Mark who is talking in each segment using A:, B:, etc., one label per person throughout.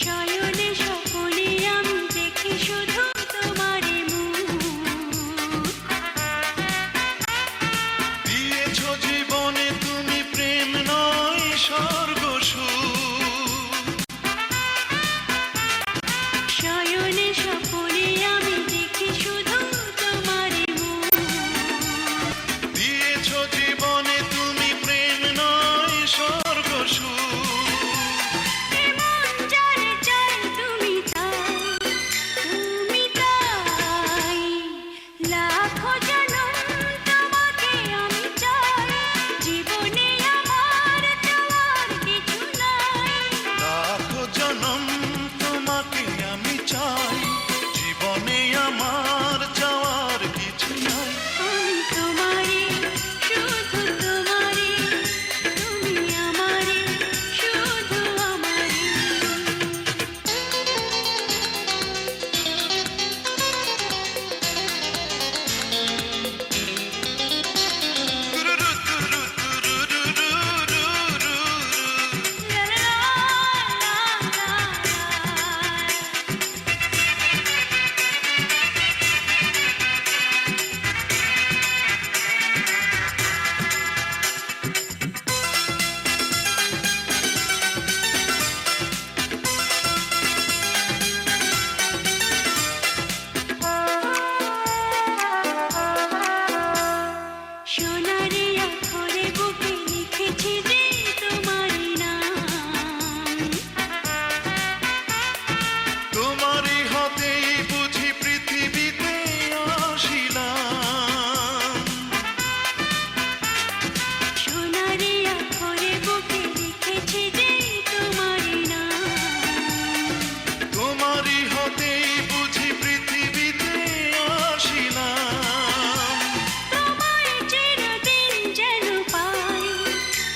A: শয়নে স্বপনে আমি দেখি শুধু তোমারই মুখ।
B: দিয়েছো জীবনে তুমি প্রেম নয় স্বর্গ সুখ।
A: শয়নে স্বপনে আমি দেখি শুধু তোমারই মুখ।
B: দিয়েছো জীবনে তুমি প্রেম নয় স্বর্গ সুখ।
A: এমন যারে চাই তুমি তাই, তুমি তাই। লাখো জনম তোমাকে আমি চাই, জীবনে আমার চাওয়ার কিছু নাই।
B: লাখো জনম তোমাকে আমি চাই, জীবনে আমার চাওয়ার কিছু নাই।
A: আমি তোমারই, শুধু তোমারই, তুমি আমারই, শুধু আমারই।
B: তুরুরু তুরু তুরুরু রু রু রু।
A: লা লা লা লা লা। সোনারি অক্ষরে বুকে লিখেছি যে তোমারই নাম।
B: তোমারই হাতেই বুঝি পৃথিবীতে আসিলাম।
A: সোনারি অক্ষরে বুকে লিখেছি যে তোমারই নাম।
B: তোমারই হাতেই বুঝি পৃথিবীতে আসিলাম।
A: তোমায় চিরদিন যেন পাই,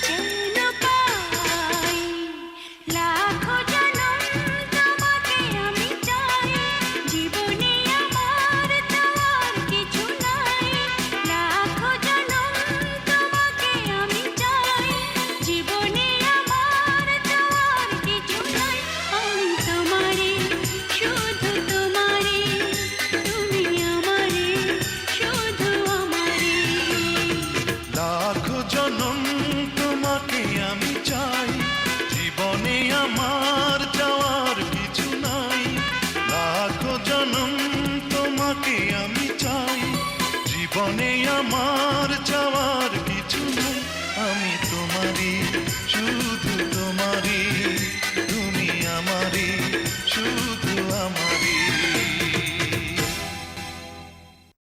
A: যেন পাই। লাখো জনম তোমাকে আমি চাই, জীবনে আমার চাওয়ার কিছু নাই। লাখো জনম তোমাকে আমি চাই, জীবনে আমার চাওয়ার কিছু নাই। আমি তোমারই, শুধু তোমারই, তুমি আমারই, শুধু আমারই।
B: লাখো জনম তোমাকে আমি চাই, জীবনে আমার যাওয়ার কিছু নাই। লাখো জনম তোমাকে আমি চাই, জীবনে আমার যাওয়ার কিছু নাই। আমি তোমারই।